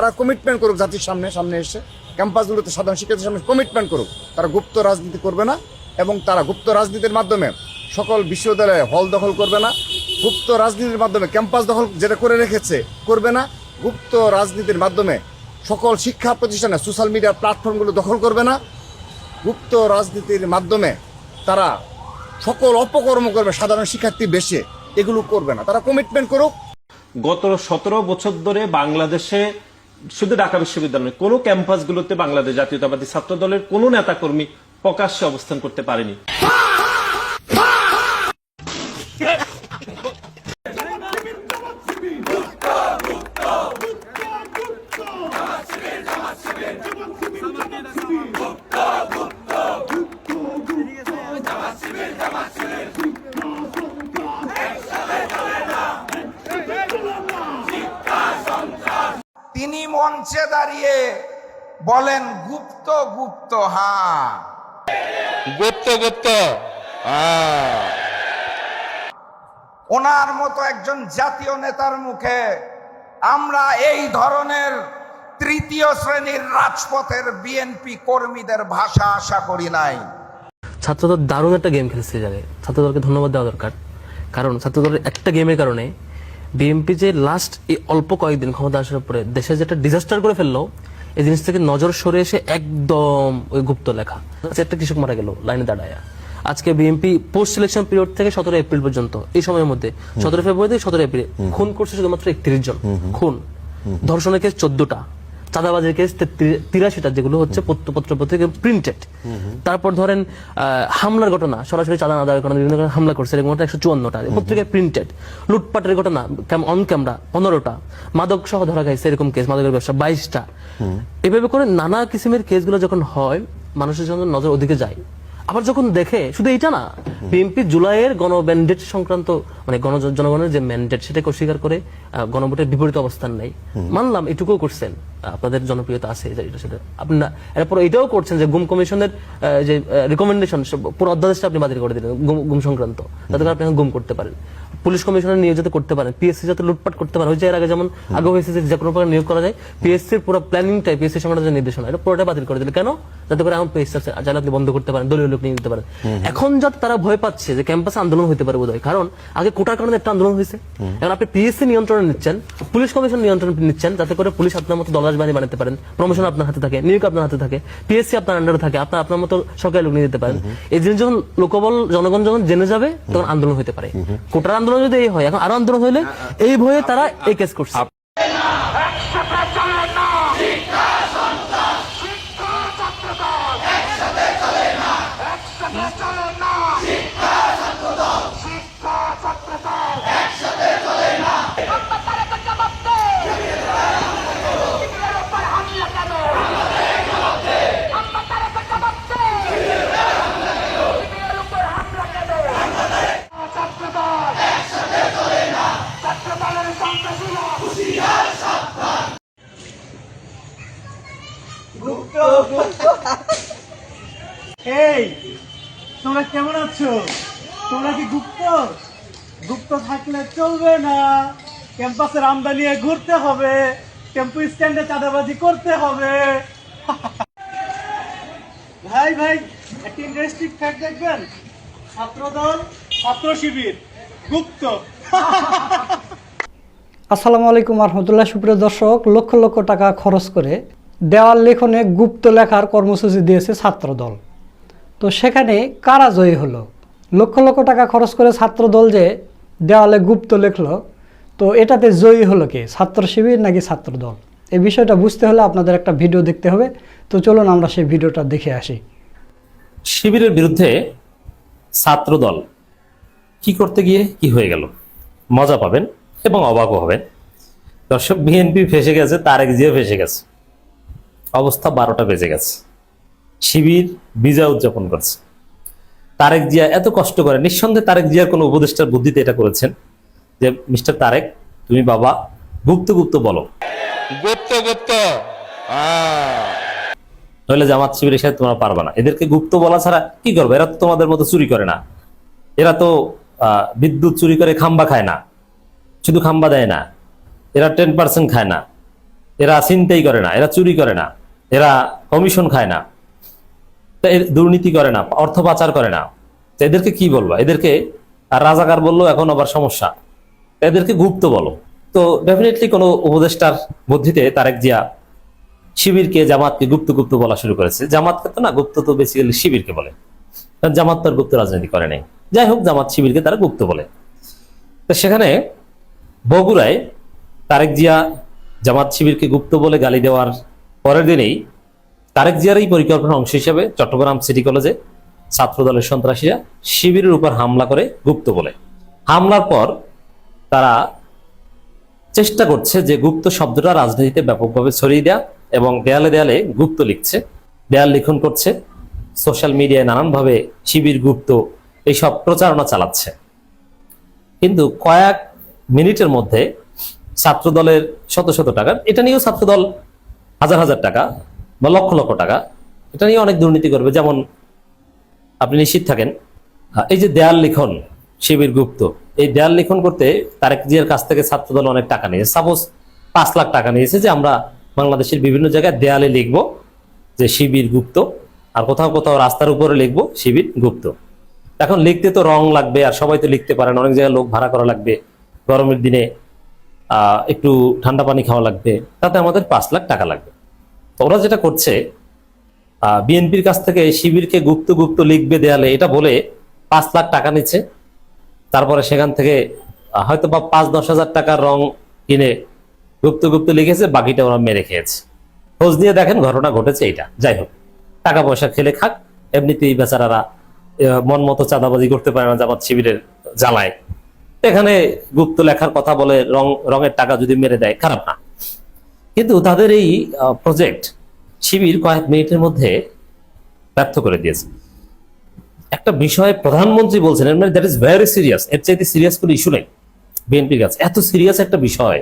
তারা কমিটমেন্ট করুক জাতির সামনে সামনে এসে ক্যাম্পাসগুলোতে সাধারণ শিক্ষার্থীর সামনে কমিটমেন্ট করুক তারা গুপ্ত রাজনীতি করবে না এবং তারা গুপ্ত রাজনীতির মাধ্যমে সকল বিশ্ববিদ্যালয়ে হল দখল করবে না, গুপ্ত রাজনীতির মাধ্যমে ক্যাম্পাস দখল যেটা করে রেখেছে করবে না, গুপ্ত রাজনীতির মাধ্যমে সকল শিক্ষা প্রতিষ্ঠানে সোশ্যাল মিডিয়ার প্ল্যাটফর্মগুলো দখল করবে না, গুপ্ত রাজনীতির মাধ্যমে তারা সকল অপকর্ম করবে সাধারণ শিক্ষার্থী বেশি এগুলো করবে না, তারা কমিটমেন্ট করুক। গত 17 বছর ধরে বাংলাদেশে শুধু ঢাকা বিশ্ববিদ্যালয় নয়, কোনো ক্যাম্পাসগুলোতে বাংলাদেশ জাতীয়তাবাদী ছাত্র দলের কোনো নেতাকর্মী প্রকাশ্যে অবস্থান করতে পারেনি। তিনি মঞ্চে দাঁড়িয়ে বলেন গুপ্ত গুপ্ত, হ্যাঁ গুপ্ত গুপ্ত। ওনার মতো একজন জাতীয় নেতার মুখে আমরা এই ধরনের তৃতীয় শ্রেণীর রাজপথের বিএনপি কর্মীদের ভাষা আশা করি নাই। ছাত্রদল দারুণ একটা গেম খেলছে জায়গায়, ছাত্রদলকে ধন্যবাদ দেওয়া দরকার। কারণ ছাত্রদলের একটা গেমের কারণে বিএনপি যে লাস্ট এই অল্প কয়েকদিন ক্ষমতা আসার পরে দেশে যেটা ডিজাস্টার করে ফেললো, এই জিনিস থেকে নজর সরে এসে একদম ওই গুপ্ত লেখা একটা কৃষক মারা গেল লাইনে দাঁড়ায়। আজকে বিএনপি পোস্ট সিলেকশন পিরিয়ড থেকে 17 এপ্রিল পর্যন্ত এই সময়ের মধ্যে 17 ফেব্রুয়ারি থেকে 17 এপ্রিল খুন করছে শুধুমাত্র 31 জন খুন, ধর্ষণের কেস 14টা, চাঁদাবাজের কেস 83টা, যেগুলো হচ্ছে পত্র পত্রিকা প্রিন্টেড। তারপর ধরেন হামলার ঘটনা, সরাসরি চাঁদা না দেওয়ার কারণে বিভিন্ন হামলা করছে এরকম 154টা পত্রিকায় প্রিন্টেড। লুটপাটের ঘটনা অন ক্যামেরা 15টা, মাদক সহ ধরা গেছে এরকম কেস, মাদকের ব্যবসা 22টা। এভাবে করে নানা কিসিমের কেসগুলো যখন হয় মানুষের জন্য নজর ওদিকে যায়। আবার যখন দেখে শুধু এইটা না, বিএনপি জুলাইয়ের গণম্যান্ডেট সংক্রান্ত মানে জনগণের যে ম্যান্ডেট সেটাকে অস্বীকার করে গণভোটের বিপরীত অবস্থান নেই, মানলাম এটুকুও করছেন, আপনাদের জনপ্রিয়তা আছে সেটা আপনারা। এরপর এটাও করছেন যে গুম কমিশনের যে রিকমেন্ডেশন পুরো অধ্যাদেশটা আপনি বাতিল করে দিলেন গুম সংক্রান্ত, যাতে করে আপনি গুম করতে পারেন, পুলিশ কমিশনার নিয়োগ যাতে করতে পারেন, পিএসসি যাতে লুটপাট করতে পারে। হয়েছে এর আগে যেমন আগে হয়েছে যে কোনো প্রকার নিয়োগ করা যায়, পিএসসির পুরো প্ল্যানিংটাই পিএসসি সংক্রান্ত যে নির্দেশনা এটা পুরোটা বাতিল করে দিল। কেন? যাতে করে এখন পিএসসি চাইলে আপনি বন্ধ করতে পারেন, দলীয় লোক নিয়ে দিতে পারেন। এখন যাতে তারা ভয় পাচ্ছে যে ক্যাম্পাসে আন্দোলন হতে পারে বোধহয়, কারণ আগে কোটার কারণে একটা আন্দোলন হয়েছে, এখন আপনি পিএসসি নিয়ন্ত্রণে নিচ্ছেন, পুলিশ কমিশন নিয়ন্ত্রণ নিচ্ছেন, যাতে করে পুলিশ আপনার মতো দলাজ বাহিনী বানাতে পারেন, প্রমোশন আপনার হাতে থাকে, নিয়োগ আপনার হাতে থাকে, পিএসসি আপনার আন্ডারে থাকে, আপনার মতো সরকারি লোক নিয়ে দিতে পারেন। এই জিনিস যখন লোকবল জনগণ যখন জেনে যাবে তখন আন্দোলন হতে পারে। কোটার আন্দোলন যদি এই হয়, এখন আরো আন্দোলন হইলে এই ভয়ে তারা এই কেস করছে। এই তোমরা কেমন আছো? তোমরা কি গুপ্ত? গুপ্ত থাকলে চলবে না, ক্যাম্পাসের আমদানি নিয়ে ঘুরতে হবে, টেম্পু স্ট্যান্ডে চাঁদাবাজি করতে হবে। ভাই ভাই একটা ইন্টারেস্টিং ফ্যাক্ট দেখবেন, ছাত্রদল ছাত্র শিবির গুপ্ত। আসসালামু আলাইকুম রহমতুল্লাহ। সুপ্রিয় দর্শক, লক্ষ লক্ষ টাকা খরচ করে দেওয়াল লেখনে গুপ্ত লেখার কর্মসূচি দিয়েছে ছাত্রদল। তো সেখানে কারা জয়ী হলো? লক্ষ লক্ষ টাকা খরচ করে ছাত্রদল যে দেওয়ালে গুপ্ত লেখলো, তো এটাতে জয়ী হলো কে? ছাত্র শিবির নাকি ছাত্রদল? এই বিষয়টা বুঝতে হলে আপনাদের একটা ভিডিও দেখতে হবে। তো চলুন আমরা সেই ভিডিওটা দেখে আসি। শিবিরের বিরুদ্ধে ছাত্রদল কি করতে গিয়ে কি হয়ে গেল মজা পাবেন এবং অবাকও হবেন। দর্শক, বিএনপি ফেসে গেছে, তারেক জিয়া ফেসে গেছে, অবস্থা 12টা বেজে গেছে। শিবির বিজয় উদযাপন করছে। তারেক জিয়া এত কষ্ট করে, নিঃসন্দেহে তারেক জিয়ার কোনো উপদেষ্টার বুদ্ধিতে এটা করেছেন যে মিস্টার তারেক তুমি বাবা গুপ্ত গুপ্ত বলো, গুপ্ত গুপ্ত। নইলে জামাত শিবিরের সাথে তোমরা পারবে না। এদেরকে গুপ্ত বলা ছাড়া কি করবে? এরা তো তোমাদের মতো চুরি করে না, এরা তো বিদ্যুৎ চুরি করে খাম্বা খায় না, শুধু খাম্বা দেয় না, এরা 10% খায় না, এরা ছিনতাই করে না, এরা চুরি করে না, এরা কমিশন খায় না, দুর্নীতি করে না, অর্থ পাচার করে না। তো এদেরকে কি বলবো? এদেরকে আর রাজাকার বললো এখন আবার সমস্যা, এদেরকে গুপ্ত বলো। তো ডেফিনেটলি কোনো উপদেষ্টার বুদ্ধিতে তারেক জিয়া শিবিরকে জামাতকে গুপ্ত গুপ্ত বলা শুরু করেছে। জামাতকে তো না, গুপ্ত তো বেসিক্যালি শিবিরকে বলে, কারণ জামাত তো আর গুপ্ত রাজনীতি করে নাই। যাই হোক, জামাত শিবিরকে তারা গুপ্ত বলে। তো সেখানে বগুড়ায় তারেক জিয়া জামাত শিবিরকে গুপ্ত বলে গালি দেওয়ার পরের দিনেই তারেক জিয়ার এই পরিকল্পনার অংশ হিসেবে চট্টগ্রাম সিটি কলেজে ছাত্রদলের সন্ত্রাসীরা শিবিরের উপর হামলা করে গুপ্ত বলে। হামলার পর তারা চেষ্টা করছে যে গুপ্ত শব্দটা রাজনীতিতে ব্যাপকভাবে ছড়িয়ে দেয়া, এবং দেয়ালে দেয়ালে গুপ্ত লিখছে, দেয়াল লিখন করছে, সোশ্যাল মিডিয়ায় নানানভাবে শিবির গুপ্ত এইসব প্রচারণা চালাচ্ছে। কিন্তু কয়েক মিনিটের মধ্যে ছাত্রদলের শত শত টাকা, এটা নিয়েও ছাত্রদল হাজার হাজার টাকা বা লক্ষ লক্ষ টাকা, এটা নিয়ে অনেক দুর্নীতি করবে। যেমন আপনি নিশ্চিত থাকেন, এই যে দেয়াল লিখন শিবির গুপ্ত, এই দেয়াল লিখন করতে তারেক জিয়ার কাছ থেকে ছাত্রদল অনেক টাকা নিয়েছে। সাপোজ 5 লাখ টাকা নিয়েছে যে আমরা বাংলাদেশের বিভিন্ন জায়গায় দেয়ালে লিখবো যে শিবির গুপ্ত, আর কোথাও কোথাও রাস্তার উপরে লিখবো শিবির গুপ্ত। এখন লিখতে তো রং লাগবে, আর সবাই তো লিখতে পারেন, অনেক জায়গায় লোক ভাড়া করা লাগবে, গরমের দিনে একটু ঠান্ডা পানি খাওয়া লাগবে, তাতে আমাদের 5 লাখ টাকা লাগবে। তো ওরা যেটা করছে, বিএনপির কাছ থেকে শিবিরকে গুপ্ত গুপ্ত লিখবে দেয়ালে, এটা বলে 5 লাখ টাকা নিচ্ছে। তারপরে সেখান থেকে হয়তো বা 5-10 হাজার টাকার রং কিনে গুপ্ত গুপ্ত লিখেছে, বাকিটা ওরা মেরে খেয়েছে। খোঁজ নিয়ে দেখেন ঘটনা ঘটেছে এইটা। যাই হোক, টাকা পয়সা খেলে খাক, এমনিতেই বেচারারা মন মতো চাঁদাবাজি করতে পারে না জামাত শিবিরের জ্বালায়। এখানে গুপ্ত লেখার কথা বলে রঙের টাকা যদি মেরে দেয়, খারাপ না। কিন্তু তাদের এই প্রজেক্ট শিবির কয়েক মিনিটের মধ্যে ব্যর্থ করে দিয়েছে। একটা বিষয়ে প্রধানমন্ত্রী বলছেন, মানে দ্যাট ইজ ভেরি সিরিয়াস, এর চাইতে সিরিয়াস কোনো ইস্যু নেই বিএনপির কাছে। এত সিরিয়াস একটা বিষয়,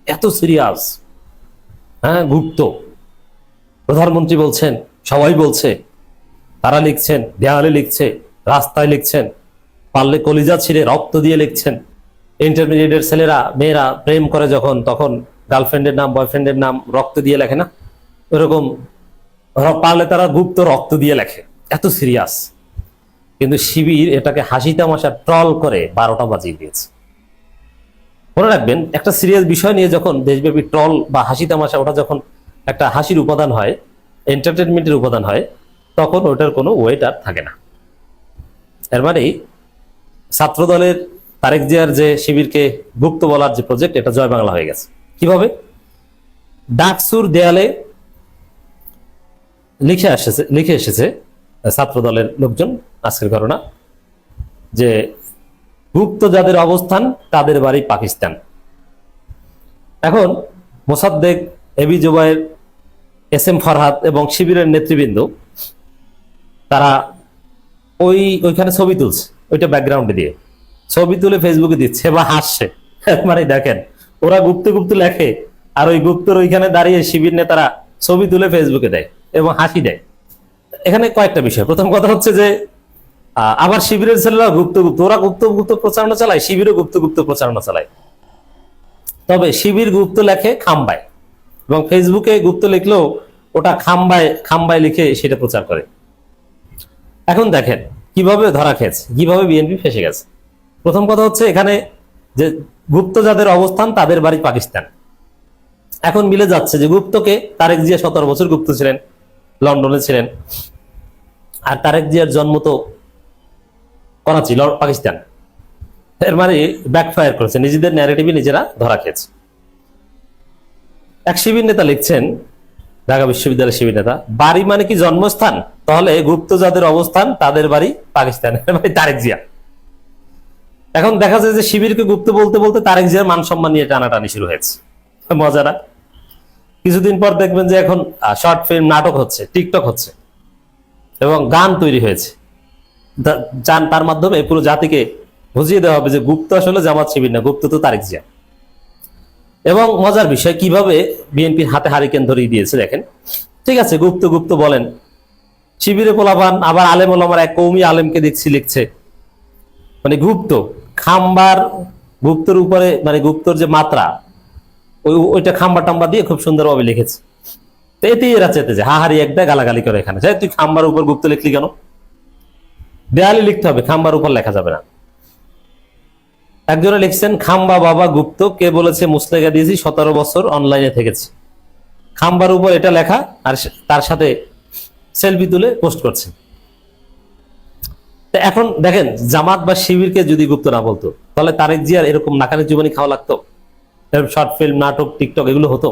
এত সিরিয়াস, হ্যাঁ, গুপ্ত। প্রধানমন্ত্রী বলছেন, সবাই বলছে, তারা লিখছেন, দেয়ালে লিখছে, রাস্তায় লিখছেন, পারলে কলিজা ছিঁড়ে রক্ত দিয়ে লিখছেন। ইন্টারমিডিয়েটের ছেলেরা মেয়েরা প্রেম করে যখন, তখন গার্লফ্রেন্ডের নাম বয়ফ্রেন্ডের নাম রক্ত দিয়ে লেখে না, ওরকম পারলে তারা গুপ্ত রক্ত দিয়ে লেখে। এত সিরিয়াস। কিন্তু শিবির এটাকে হাসি তামাশা ট্রল করে 12টা বাজিয়ে দিয়েছে। মনে রাখবেন, একটা সিরিয়াস বিষয় নিয়ে যখন দেশব্যাপী ট্রল বা হাসি তামাশা, ওটা যখন একটা হাসির উপাদান হয়, এন্টারটেনমেন্টের উপাদান হয়, তখন ওটার কোনো ওয়েট আর থাকে না। এর মানে ছাত্রদলের তারেক জিয়ার যে শিবিরকে গুপ্ত বলার যে প্রজেক্ট, এটা জয় বাংলা হয়ে গেছে। কিভাবে? ডাকসুর দেয়ালে লিখে এসেছে ছাত্রদলের লোকজন, আজকের ঘটনা, যে গুপ্ত যাদের অবস্থান তাদের বাড়ি পাকিস্তান। এখন মোসাদ্দেক, এবি জুবায়ের, SM ফরহাদ এবং শিবিরের নেতৃবৃন্দ তারা ওইখানে ছবি তুলছে, ওইটা ব্যাকগ্রাউন্ডে দিয়ে ছবি তুলে ফেসবুকে দিচ্ছে বা হাসছে। মানে দেখেন, ওরা গুপ্ত গুপ্ত লেখে, আর ওই গুপ্তর ওইখানে দাঁড়িয়ে শিবির নেতারা ছবি তুলে ফেসবুকে দেয় এবং হাসি দেয়। এখানে কয়েকটা বিষয়। প্রথম কথা হচ্ছে যে আবার শিবিরের ছেলেরা গুপ্ত গুপ্ত, ওরা গুপ্ত গুপ্ত প্রচারণা চালায়, শিবিরও গুপ্ত গুপ্ত প্রচারণা চালায়। তবে শিবির গুপ্ত লেখে খাম্বায়, এবং ফেসবুকে গুপ্ত লিখলেও ওটা খাম্বায় লিখে সেটা প্রচার করে। এখন দেখেন কিভাবে ধরা খেয়েছে, কিভাবে বিএনপি ফেসে গেছে। প্রথম কথা হচ্ছে এখানে যে গুপ্ত যাদের অবস্থান তাদের বাড়ি পাকিস্তান। এখন মিলে যাচ্ছে যে গুপ্তকে তারেক জিয়া 17 বছর গুপ্ত ছিলেন, লন্ডনে ছিলেন, আর তারেক জিয়ার জন্ম তো করাচি, পাকিস্তান। এর মানে ব্যাকফায়ার করেছে, নিজেদের ন্যারেটিভে নিজেরা ধরা খেয়েছে। এক শিবির নেতা লিখছেন, ঢাকা বিশ্ববিদ্যালয়ের শিবির নেতা, বাড়ি মানে কি জন্মস্থান? তাহলে গুপ্ত যাদের অবস্থান তাদের বাড়ি পাকিস্তান, মানে তারেক জিয়া। এখন দেখা যায় যে শিবিরকে গুপ্ত বলতে বলতে তারেক জিয়ার মান সম্মান নিয়ে টানাটানি শুরু হয়েছে। মজারা কিছুদিন পর দেখবেন যে এখন শর্ট ফিল্ম, নাটক হচ্ছে, টিকটক হচ্ছে, এবং গান তৈরি হয়েছে। তার মাধ্যমে পুরো জাতিকে বুঝিয়ে দেওয়া হবে যে গুপ্ত আসলে জামাত শিবির না, গুপ্ত তো তারেক জিয়া। এবং মজার বিষয়, কিভাবে বিএনপির হাতে হারিকেন ধরিয়ে দিয়েছে দেখেন। ঠিক আছে, গুপ্ত গুপ্ত বলেন, শিবিরে পোলাপান আবার আলেম ওলামার এক কৌমি আলেমকে দেখছি লিখছে, মানে গুপ্ত খাম্বার, গুপ্তর উপরে, মানে গুপ্তর যে মাত্রা, ওইটা খাম্বা টাম্বা দিয়ে খুব সুন্দরভাবে লিখেছে। তো এতেই এরা চেতে যায়, হাহারি একটা গালাগালি করে এখানে, তুই খাম্বার উপর গুপ্ত লিখলি কেন? দেয়ালে লিখতে হবে, খাম্বার উপর লেখা যাবে না। একজনে লিখছেন, খাম্বা বাবা গুপ্ত, কে বলেছে মুসলেখা দিয়েছি, 17 বছর অনলাইনে থেকেছি। খাম্বার উপর এটা লেখা আর তার সাথে সেলফি তুলে পোস্ট করছে। তো এখন দেখেন, জামাত বা শিবিরকে যদি গুপ্ত না বলতো, তাহলে তারেক জিয়ার এরকম নাকানি জীবনী খাওয়া লাগতো? শর্ট ফিল্ম, নাটক, টিকটক এগুলো হতো?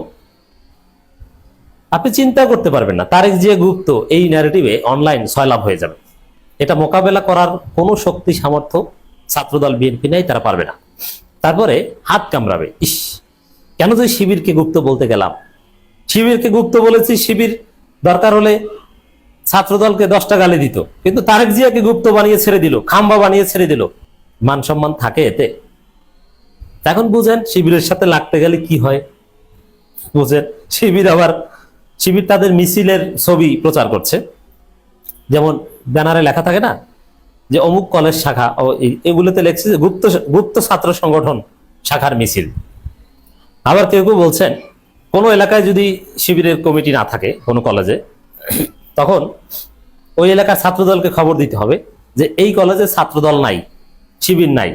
আপনি চিন্তা করতে পারবেন না। তারেক জিয়া গুপ্ত এই ন্যারেটিভে অনলাইন সয়লাভ হয়ে যাবে। এটা মোকাবেলা করার কোনো শক্তি সামর্থ্য ছাত্রদল বিএনপি নেই, তারা পারবে না। তারপরে হাত কামড়াবে, ইস কেন তো শিবিরকে গুপ্ত বলতে গেলাম। শিবিরকে গুপ্ত বলেছি, শিবির দরকার হলে ছাত্রদলকে 10টা গালি দিত, কিন্তু তারেক জিয়াকে গুপ্ত বানিয়ে ছেড়ে দিল, খাম্বা বানিয়ে ছেড়ে দিল। মান সম্মান থাকে এতে? এখন বুঝেন শিবিরের সাথে লাগতে গেলে কি হয়। বুঝেন, শিবির তাদের মিছিলের ছবি প্রচার করছে, যেমন ব্যানারে লেখা থাকে না যে অমুক কলেজ শাখা, এগুলোতে লেখছে যে গুপ্ত ছাত্র সংগঠন শাখার মিছিল। আবার কেউ কেউ বলছেন, কোনো এলাকায় যদি শিবিরের কমিটি না থাকে কোনো কলেজে, তখন ওই এলাকার ছাত্রদলকে খবর দিতে হবে যে এই কলেজে ছাত্রদল নাই, শিবির নাই,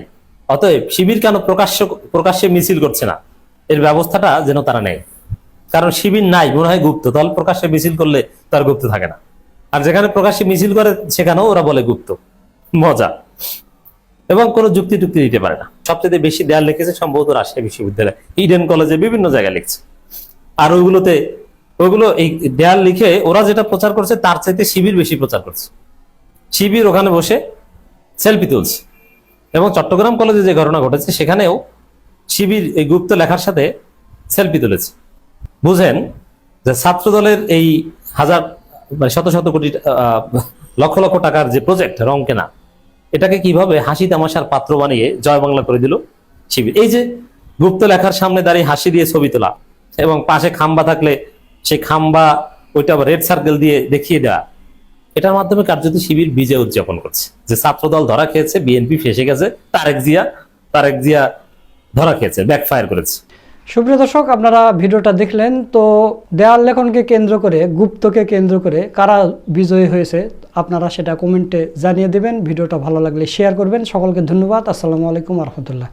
অতএব শিবির কেন প্রকাশ্যে মিছিল করছে না, এর ব্যবস্থাটা যেন তারা নেয়। কারণ শিবির নাই, মনে হয় গুপ্ত দল, প্রকাশ্যে মিছিল করলে তার গুপ্ত থাকে না। আর যেখানে প্রকাশ্যে মিছিল করে সেখানেও ওরা বলে গুপ্ত। মজা। এবং কোনো যুক্তি টুক্তি দিতে পারে না। সবচেয়ে বেশি দেয়াল লিখেছে সম্ভবত রাজশাহী বিশ্ববিদ্যালয়, ইডেন কলেজে, বিভিন্ন জায়গায় লিখছে। আর ওইগুলো এই দেয়াল লিখে ওরা যেটা প্রচার করছে তার চাইতে শিবির বেশি প্রচার করছে। শিবির ওখানে বসে সেলফি তুলছে। এবং চট্টগ্রাম কলেজে যে ঘটনা ঘটেছে সেখানেও শিবির এই গুপ্ত লেখার সাথে সেলফি তুলেছে। বুঝেন যে ছাত্রদলের এই শত শত কোটি, লক্ষ লক্ষ টাকার যে প্রজেক্ট রং কেনা, এটাকে কিভাবে হাসি তামাশার পাত্র বানিয়ে জয় বাংলা করে দিল শিবির। এই যে গুপ্ত লেখার সামনে দাঁড়িয়ে হাসি দিয়ে ছবি তোলা এবং পাশে খাম্বা থাকলে সেই খাম্বা ওইটা রেড সার্কেল দিয়ে দেখিয়ে দেওয়া, এটার মাধ্যমে কার্যত শিবির বিজয় উদযাপন করছে যে ছাত্রদল ধরা খেয়েছে, বিএনপি ফেসে গেছে, তারেক জিয়া ধরা খেয়েছে, ব্যাকফায়ার করেছে। সুপ্রিয় দর্শক, আপনারা ভিডিওটা দেখলেন। তো দেয়াল লেখনকে কেন্দ্র করে, গুপ্তকে কেন্দ্র করে কারা বিজয়ী হয়েছে আপনারা সেটা কমেন্টে জানিয়ে দেবেন। ভিডিওটা ভালো লাগলে শেয়ার করবেন। সকলকে ধন্যবাদ। আসসালামু আলাইকুম রহমতুল্লাহ।